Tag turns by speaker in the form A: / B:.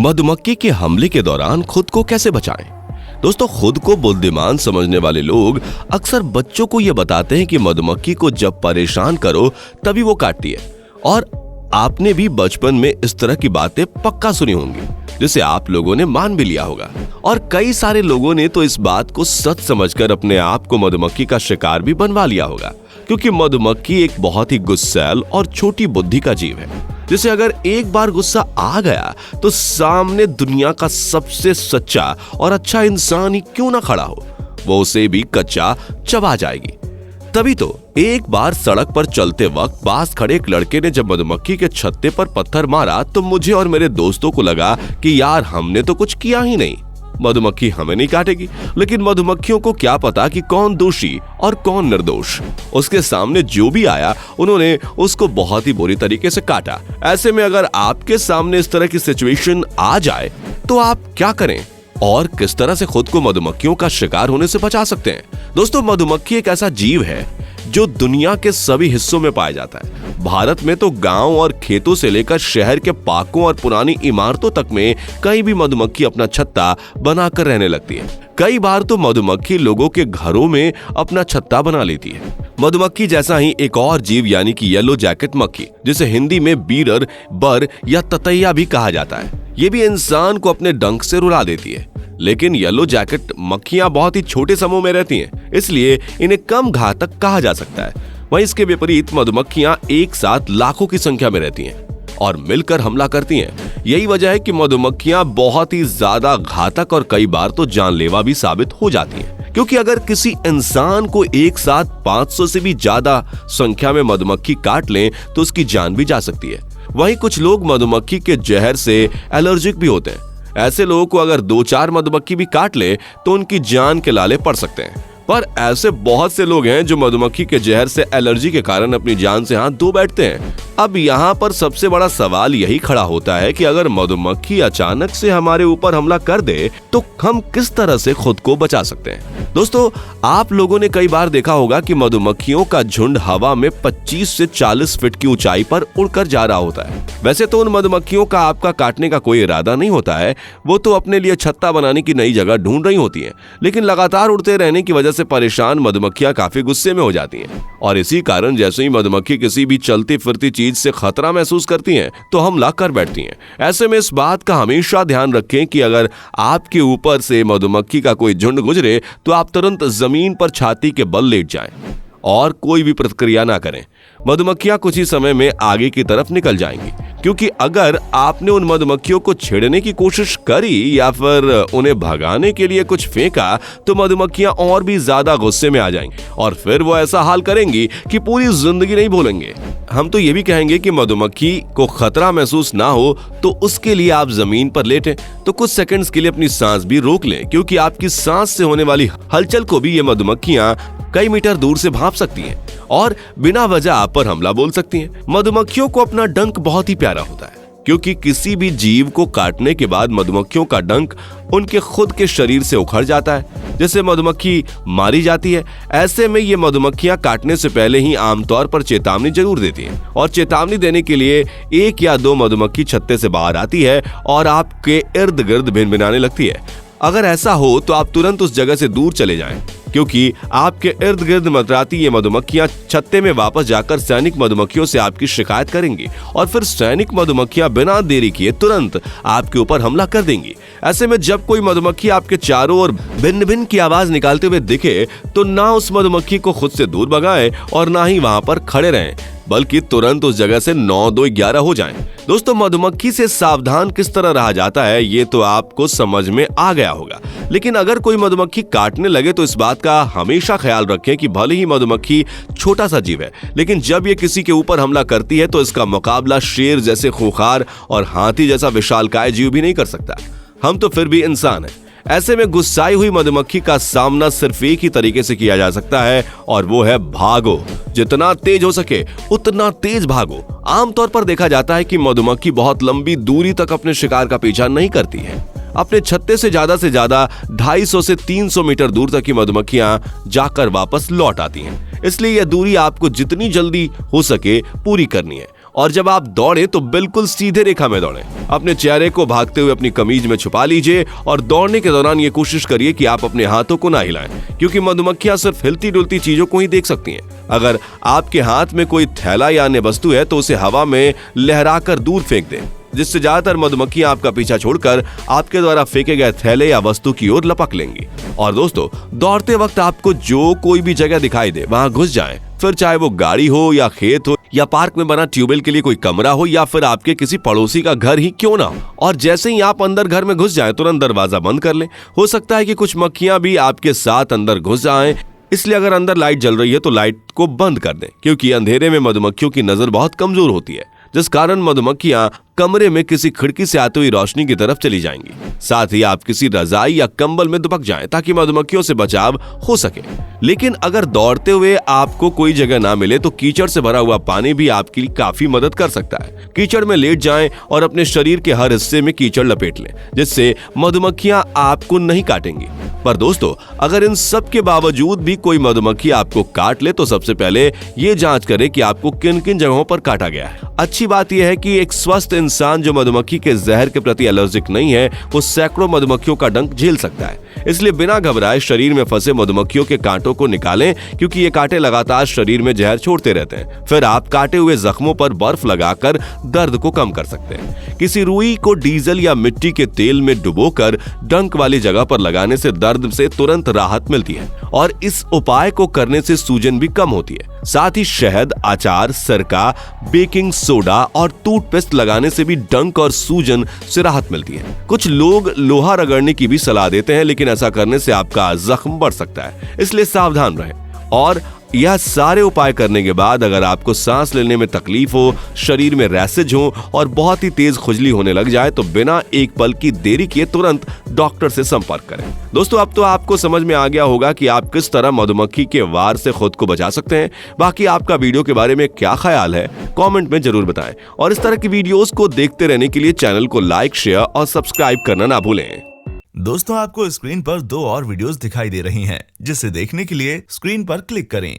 A: मधुमक्खी के हमले के दौरान खुद को कैसे बचाएं? दोस्तों, खुद को बुद्धिमान समझने वाले लोग अक्सर बच्चों को यह बताते हैं कि मधुमक्खी को जब परेशान करो तभी वो काटती है। और आपने भी बचपन में इस तरह की बातें पक्का सुनी होंगी, जिसे आप लोगों ने मान भी लिया होगा। और कई सारे लोगों ने तो इस बात को सच समझकर अपने आप को मधुमक्खी का शिकार भी बनवा लिया होगा, क्योंकि मधुमक्खी एक बहुत ही गुस्सैल और छोटी बुद्धि का जीव है, जिसे अगर एक बार गुस्सा आ गया तो सामने दुनिया का सबसे सच्चा और अच्छा इंसान ही क्यों ना खड़ा हो, वो उसे भी कच्चा चबा जाएगी। तभी तो एक बार सड़क पर चलते वक्त पास खड़े एक लड़के ने जब मधुमक्खी के छत्ते पर पत्थर मारा तो मुझे और मेरे दोस्तों को लगा कि यार हमने तो कुछ किया ही नहीं, मधुमक्खी हमें नहीं काटेगी। लेकिन मधुमक्खियों को क्या पता कि कौन दोषी और कौन निर्दोष। उसके सामने जो भी आया उन्होंने उसको बहुत ही बुरी तरीके से काटा। ऐसे में अगर आपके सामने इस तरह की सिचुएशन आ जाए तो आप क्या करें और किस तरह से खुद को मधुमक्खियों का शिकार होने से बचा सकते हैं? दोस्तों, मधुमक्खी एक ऐसा जीव है जो दुनिया के सभी हिस्सों में पाया जाता है। भारत में तो गांव और खेतों से लेकर शहर के पार्कों और पुरानी इमारतों तक में कहीं भी मधुमक्खी अपना छत्ता बनाकर रहने लगती है। कई बार तो मधुमक्खी लोगों के घरों में अपना छत्ता बना लेती है। मधुमक्खी जैसा ही एक और जीव यानी कि येलो जैकेट मक्खी, जिसे हिंदी में बीरर, बर या ततैया भी कहा जाता है, ये भी इंसान को अपने डंक से रुला देती है। लेकिन येलो जैकेट मक्खियां बहुत ही छोटे समूह में रहती हैं, इसलिए इन्हें कम घातक कहा जा सकता है। वहीं इसके विपरीत मधुमक्खियां एक साथ लाखों की संख्या में रहती हैं और मिलकर हमला करती हैं। यही वजह है कि मधुमक्खियां बहुत ही ज्यादा घातक और कई बार तो जानलेवा भी साबित हो जाती हैं, क्योंकि अगर किसी इंसान को एक साथ 500 से भी ज्यादा संख्या में मधुमक्खी काट लें तो उसकी जान भी जा सकती है। वहीं कुछ लोग मधुमक्खी के जहर से एलर्जिक भी होते हैं। ऐसे लोगों को अगर 2-4 मधुमक्खी भी काट ले तो उनकी जान के लाले पड़ सकते हैं। पर ऐसे बहुत से लोग हैं जो मधुमक्खी के जहर से एलर्जी के कारण अपनी जान से हाथ धो बैठते हैं। अब यहाँ पर सबसे बड़ा सवाल यही खड़ा होता है कि अगर मधुमक्खी अचानक से हमारे ऊपर हमला कर दे तो हम किस तरह से खुद को बचा सकते हैं? दोस्तों, आप लोगों ने कई बार देखा होगा कि मधुमक्खियों का झुंड हवा में 25 से 40 फीट की ऊंचाई पर उड़कर जा रहा होता है। वैसे तो उन मधुमक्खियों का आपका काटने का कोई इरादा नहीं होता है, वो तो अपने लिए छत्ता बनाने की नई जगह ढूंढ रही होती हैं। लेकिन लगातार उड़ते रहने की वजह से परेशान मधुमक्खियां काफी गुस्से में हो जाती हैं और इसी कारण जैसे ही मधुमक्खी किसी भी चलती फिरती चीज से खतरा महसूस करती हैं तो हमला कर बैठती हैं। ऐसे में इस बात का हमेशा ध्यान रखें कि अगर आपके ऊपर से मधुमक्खी का कोई झुंड गुजरे तो आप तुरंत जमीन पर छाती के बल लेट जाएं और कोई भी प्रतिक्रिया ना करें। मधुमक्खियां कुछ ही समय में आगे की तरफ निकल जाएंगी, क्योंकि अगर आपने उन मधुमक्खियों को छेड़ने की कोशिश करी या फिर उन्हें भगाने के लिए कुछ फेंका तो मधुमक्खियां और भी ज्यादा गुस्से में आ जाएंगी और फिर वो ऐसा हाल करेंगी कि पूरी जिंदगी नहीं भूलेंगे। हम तो ये भी कहेंगे कि मधुमक्खी को खतरा महसूस ना हो तो उसके लिए आप जमीन पर लेटें तो कुछ सेकंड्स के लिए अपनी सांस भी रोक लें, क्योंकि आपकी सांस से होने वाली हलचल को भी ये मधुमक्खियां कई मीटर दूर से भांप सकती हैं और बिना वजह आप पर हमला बोल सकती हैं। मधुमक्खियों को अपना डंक बहुत ही प्यारा होता है, क्योंकि किसी भी जीव को काटने के बाद मधुमक्खियों का डंक उनके खुद के शरीर से उखड़ जाता है, जिससे मधुमक्खी मारी जाती है। ऐसे में ये मधुमक्खियां काटने से पहले ही आमतौर पर चेतावनी जरूर देती हैं और चेतावनी देने के लिए 1 या 2 मधुमक्खी छत्ते से बाहर आती है और आपके इर्द गिर्द भिनभिनाने लगती है। अगर ऐसा हो तो आप तुरंत उस जगह से दूर चले जाएं, क्योंकि आपके इर्द गिर्द मंडराती ये मधुमक्खियां छत्ते में वापस जाकर सैनिक मधुमक्खियों से आपकी शिकायत करेंगी और फिर सैनिक मधुमक्खियां बिना देरी किए तुरंत आपके ऊपर हमला कर देंगी। ऐसे में जब कोई मधुमक्खी आपके चारों ओर भिन्न भिन्न की आवाज निकालते हुए दिखे तो ना उस मधुमक्खी को खुद से दूर भगाएं और ना ही वहां पर खड़े रहें, बल्कि तुरंत उस जगह से 9-2-11 हो जाएं। दोस्तों, मधुमक्खी से सावधान किस तरह रहा जाता है ये तो आपको समझ में आ गया होगा। लेकिन अगर कोई मधुमक्खी काटने लगे तो इस बात का हमेशा ख्याल रखें कि भले ही मधुमक्खी छोटा सा जीव है, लेकिन जब ये किसी के ऊपर हमला करती है तो इसका मुकाबला शेर जैसे खूंखार और हाथी जैसा विशालकाय जीव भी नहीं कर सकता। हम तो फिर भी इंसान हैं। ऐसे में गुस्साई हुई मधुमक्खी का सामना सिर्फ एक ही तरीके से किया जा सकता है और वो है भागो। जितना तेज हो सके उतना तेज भागो। आमतौर पर देखा जाता है कि मधुमक्खी बहुत लंबी दूरी तक अपने शिकार का पीछा नहीं करती है। अपने छत्ते से ज्यादा 250 से 300 मीटर दूर तक की मधुमक्खियां जाकर वापस लौट आती हैं। इसलिए यह दूरी आपको जितनी जल्दी हो सके पूरी करनी है और जब आप दौड़े तो बिल्कुल सीधे रेखा में दौड़ें। अपने चेहरे को भागते हुए अपनी कमीज में छुपा लीजिए और दौड़ने के दौरान ये कोशिश करिए कि आप अपने हाथों को ना हिलाएं, क्योंकि मधुमक्खियां सिर्फ हिलती डुलती चीजों को ही देख सकती हैं। अगर आपके हाथ में कोई थैला या अन्य वस्तु है तो उसे हवा में लहराकर दूर फेंक दें, जिससे ज्यादातर मधुमक्खियां आपका पीछा छोड़कर आपके द्वारा फेंके गए थैले या वस्तु की ओर लपक लेंगी। और दोस्तों, दौड़ते वक्त आपको जो कोई भी जगह दिखाई दे वहां घुस जाएं, फिर चाहे वो गाड़ी हो या खेत हो या पार्क में बना ट्यूबवेल के लिए कोई कमरा हो या फिर आपके किसी पड़ोसी का घर ही क्यों ना हो। और जैसे ही आप अंदर घर में घुस जाएं, तुरंत दरवाजा बंद कर लें। हो सकता है कि कुछ मक्खियां भी आपके साथ अंदर घुस जाएं, इसलिए अगर अंदर लाइट जल रही है तो लाइट को बंद कर दें, क्योंकि अंधेरे में मधुमक्खियों की नजर बहुत कमजोर होती है, जिस कारण मधुमक्खियां कमरे में किसी खिड़की से आती हुई रोशनी की तरफ चली जाएंगी। साथ ही आप किसी रजाई या कंबल में दुबक जाएं ताकि मधुमक्खियों से बचाव हो सके। लेकिन अगर दौड़ते हुए आपको कोई जगह ना मिले तो कीचड़ से भरा हुआ पानी भी आपकी काफी मदद कर सकता है। कीचड़ में लेट जाएं और अपने शरीर के हर हिस्से में कीचड़ लपेट लें, जिससे मधुमक्खियां आपको नहीं काटेंगी। पर दोस्तों, अगर इन सब के बावजूद भी कोई मधुमक्खी आपको काट ले तो सबसे पहले ये जांच करें कि आपको किन किन जगहों पर काटा गया है। अच्छी बात यह है कि एक स्वस्थ इंसान जो मधुमक्खी के जहर के प्रति एलर्जिक नहीं है, वो सैकड़ों मधुमक्खियों का डंक झेल सकता है। इसलिए बिना घबराए शरीर में फंसे मधुमक्खियों के कांटों को निकालें, क्योंकि ये कांटे लगातार शरीर में जहर छोड़ते रहते हैं। फिर आप काटे हुए जख्मों पर बर्फ लगाकर दर्द को कम कर सकते हैं। किसी रुई को डीजल या मिट्टी के तेल में डुबोकर डंक वाली जगह पर लगाने से दर्द से तुरंत राहत मिलती है और इस उपाय को करने से सूजन भी कम होती है। साथ ही शहद, अचार, सिरका, बेकिंग सोडा और टूथपेस्ट लगाने से भी डंक और सूजन से राहत मिलती है। कुछ लोग लोहा रगड़ने की भी सलाह देते हैं, लेकिन ऐसा करने से आपका जख्म बढ़ सकता है, इसलिए सावधान रहें। और यह सारे उपाय करने के बाद अगर आपको सांस लेने में तकलीफ हो, शरीर में रैसेज हो और बहुत ही तेज खुजली होने लग जाए तो बिना एक पल की देरी किए तुरंत डॉक्टर से संपर्क करें। दोस्तों, अब तो आपको समझ में आ गया होगा कि आप किस तरह मधुमक्खी के वार से खुद को बचा सकते हैं। बाकी आपका वीडियो के बारे में क्या ख्याल है, कमेंट में जरूर बताएं। और इस तरह की वीडियोस को देखते रहने के लिए चैनल को लाइक, शेयर और सब्सक्राइब करना ना भूलें।
B: दोस्तों, आपको स्क्रीन पर 2 और वीडियोस दिखाई दे रही हैं, जिसे देखने के लिए स्क्रीन पर क्लिक करें।